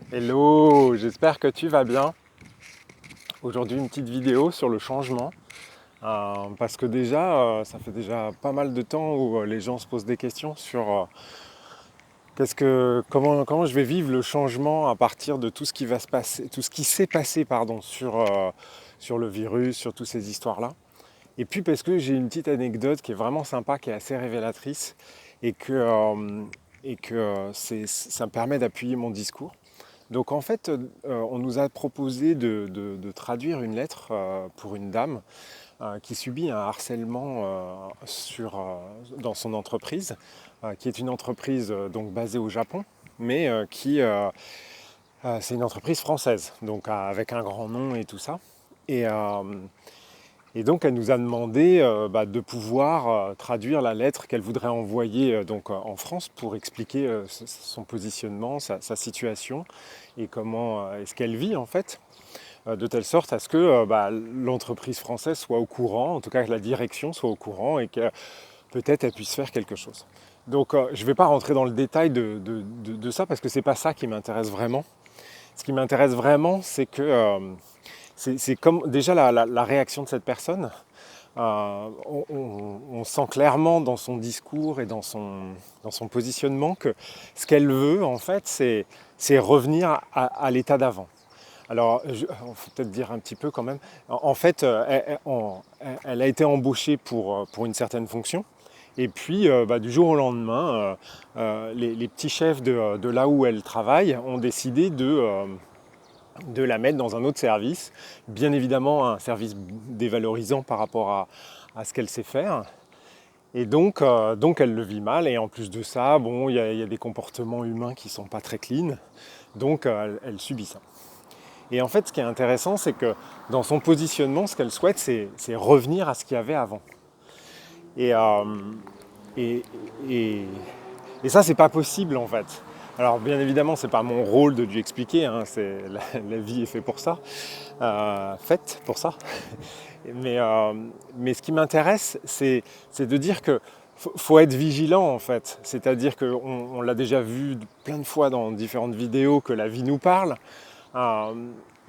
Hello, j'espère que tu vas bien. Aujourd'hui une petite vidéo sur le changement. Parce que déjà, ça fait déjà pas mal de temps où les gens se posent des questions sur comment je vais vivre le changement à partir de tout ce qui va se passer, tout ce qui s'est passé pardon, sur le virus, sur toutes ces histoires-là. Et puis parce que j'ai une petite anecdote qui est vraiment sympa, qui est assez révélatrice et que ça me permet d'appuyer mon discours. Donc en fait, on nous a proposé de traduire une lettre pour une dame qui subit un harcèlement dans son entreprise, qui est une entreprise donc basée au Japon, mais c'est une entreprise française, donc avec un grand nom et tout ça. Et, euh, et donc elle nous a demandé de pouvoir traduire la lettre qu'elle voudrait envoyer en France pour expliquer son positionnement, sa situation et comment est-ce qu'elle vit en fait, de telle sorte à ce que l'entreprise française soit au courant, en tout cas que la direction soit au courant et que peut-être elle puisse faire quelque chose. Donc je ne vais pas rentrer dans le détail de ça parce que c'est pas ça qui m'intéresse vraiment. Ce qui m'intéresse vraiment, c'est que c'est comme déjà la réaction de cette personne. On sent clairement dans son discours et dans son positionnement que ce qu'elle veut, en fait, c'est revenir à l'état d'avant. Alors, il faut peut-être dire un petit peu quand même. En fait, elle a été embauchée pour une certaine fonction. Et puis, du jour au lendemain, les petits chefs de là où elle travaille ont décidé de la mettre dans un autre service, bien évidemment un service dévalorisant par rapport à ce qu'elle sait faire. Et donc elle le vit mal, et en plus de ça, bon, y a des comportements humains qui ne sont pas très clean, donc elle subit ça. Et en fait, ce qui est intéressant, c'est que dans son positionnement, ce qu'elle souhaite, c'est revenir à ce qu'il y avait avant. Et, euh, et, et, et ça, c'est pas possible en fait. Alors bien évidemment, c'est pas mon rôle de lui expliquer, hein, la vie est faite pour ça, faite pour ça. Mais ce qui m'intéresse, c'est de dire que faut être vigilant en fait. C'est-à-dire qu'on l'a déjà vu plein de fois dans différentes vidéos que la vie nous parle. Euh,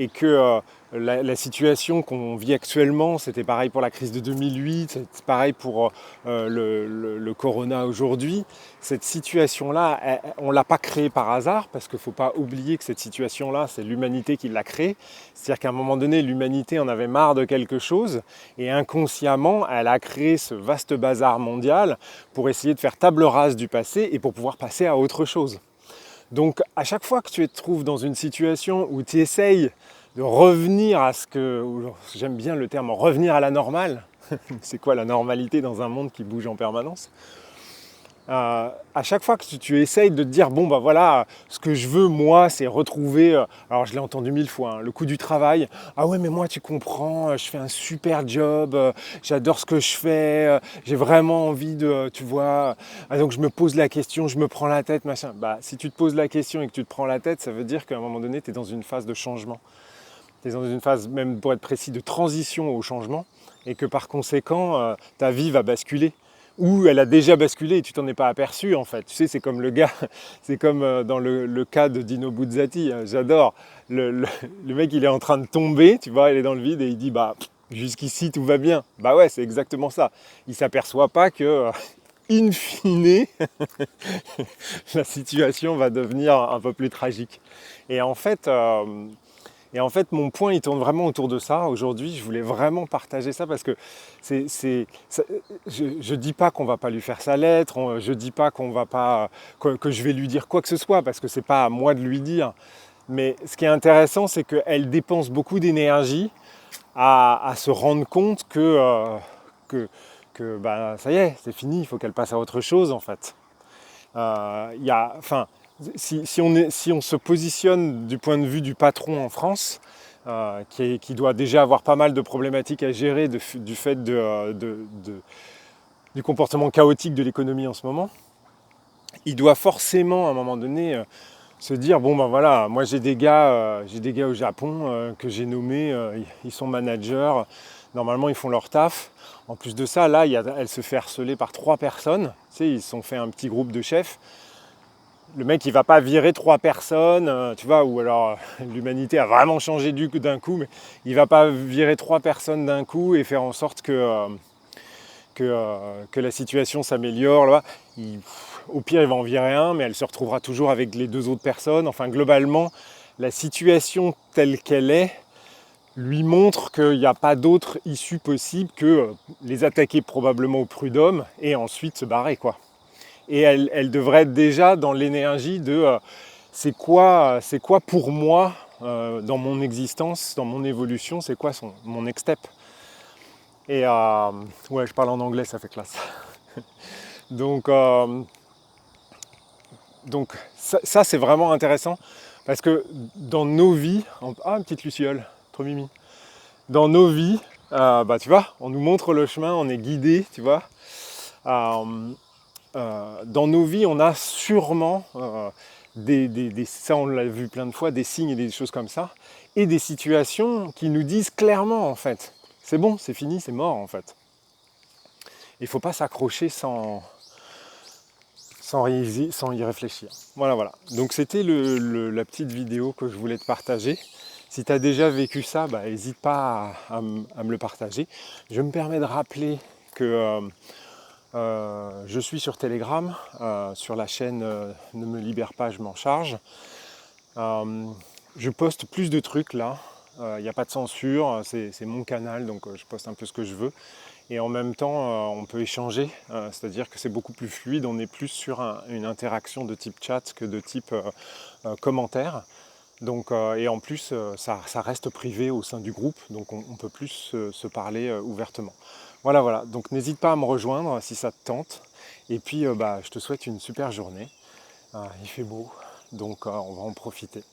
et que la situation qu'on vit actuellement, c'était pareil pour la crise de 2008, c'est pareil pour le corona aujourd'hui. Cette situation-là, on ne l'a pas créée par hasard, parce qu'il ne faut pas oublier que cette situation-là, c'est l'humanité qui l'a créée. C'est-à-dire qu'à un moment donné, l'humanité en avait marre de quelque chose, et inconsciemment, elle a créé ce vaste bazar mondial pour essayer de faire table rase du passé et pour pouvoir passer à autre chose. Donc à chaque fois que tu te trouves dans une situation où tu essayes de revenir à ce que, j'aime bien le terme, revenir à la normale, c'est quoi la normalité dans un monde qui bouge en permanence, à chaque fois que tu essayes de te dire, bon bah voilà, ce que je veux moi, c'est retrouver, alors je l'ai entendu 1000 fois, hein, le coût du travail. Ah ouais, mais moi tu comprends, je fais un super job, j'adore ce que je fais, j'ai vraiment envie de, tu vois, donc je me pose la question, je me prends la tête, machin. Bah si tu te poses la question et que tu te prends la tête, ça veut dire qu'à un moment donné, tu es dans une phase de changement. Tu es dans une phase, même pour être précis, de transition au changement, et que par conséquent, ta vie va basculer. Ou elle a déjà basculé et tu t'en es pas aperçu en fait. Tu sais, c'est comme le gars, c'est comme dans le cas de Dino Buzzati, hein, j'adore. Le mec, il est en train de tomber, tu vois, il est dans le vide et il dit, bah, jusqu'ici tout va bien. Bah ouais, c'est exactement ça. Il s'aperçoit pas que, in fine, la situation va devenir un peu plus tragique. Et en fait, mon point, il tourne vraiment autour de ça. Aujourd'hui, je voulais vraiment partager ça parce que je ne dis pas qu'on ne va pas lui faire sa lettre, je ne dis pas que je vais lui dire quoi que ce soit, parce que ce n'est pas à moi de lui dire. Mais ce qui est intéressant, c'est qu'elle dépense beaucoup d'énergie à se rendre compte que ça y est, c'est fini, il faut qu'elle passe à autre chose en fait. Enfin, si on se positionne du point de vue du patron en France, qui doit déjà avoir pas mal de problématiques à gérer du fait du comportement chaotique de l'économie en ce moment, il doit forcément à un moment donné se dire, bon ben voilà, moi j'ai des gars au Japon que j'ai nommés, ils sont managers, normalement ils font leur taf. En plus de ça, là, elle se fait harceler par 3 personnes. Tu sais, ils se sont fait un petit groupe de chefs. le mec il va pas virer 3 personnes, tu vois, ou alors l'humanité a vraiment changé d'un coup, mais il va pas virer 3 personnes d'un coup et faire en sorte que la situation s'améliore. Là, au pire, il va en virer un, mais elle se retrouvera toujours avec les 2 autres personnes. Enfin, globalement, la situation telle qu'elle est lui montre qu'il n'y a pas d'autre issue possible que les attaquer probablement au prud'homme et ensuite se barrer, quoi. Et elle devrait être déjà dans l'énergie de c'est quoi pour moi dans mon existence, dans mon évolution, c'est quoi mon next step. Et ouais, je parle en anglais, ça fait classe. Donc, ça c'est vraiment intéressant parce que dans nos vies, ah une petite luciole, trop mimi. Dans nos vies, bah tu vois, on nous montre le chemin, on est guidé, tu vois. Dans nos vies, on a sûrement ça on l'a vu plein de fois, des signes et des choses comme ça, et des situations qui nous disent clairement en fait, c'est bon, c'est fini, c'est mort en fait. Il ne faut pas s'accrocher sans y réfléchir. Voilà, voilà. Donc c'était la petite vidéo que je voulais te partager. Si tu as déjà vécu ça, bah, n'hésite pas à me le partager. Je me permets de rappeler que je suis sur Telegram, sur la chaîne Ne me libère pas, je m'en charge. Je poste plus de trucs là. Il n'y a pas de censure, c'est mon canal, donc je poste un peu ce que je veux. Et en même temps, on peut échanger, c'est-à-dire que c'est beaucoup plus fluide, on est plus sur une interaction de type chat que de type commentaire. Donc, et en plus, ça reste privé au sein du groupe, donc on peut plus se parler ouvertement. Voilà, voilà, donc n'hésite pas à me rejoindre si ça te tente. Et puis, bah, je te souhaite une super journée. Il fait beau, donc on va en profiter.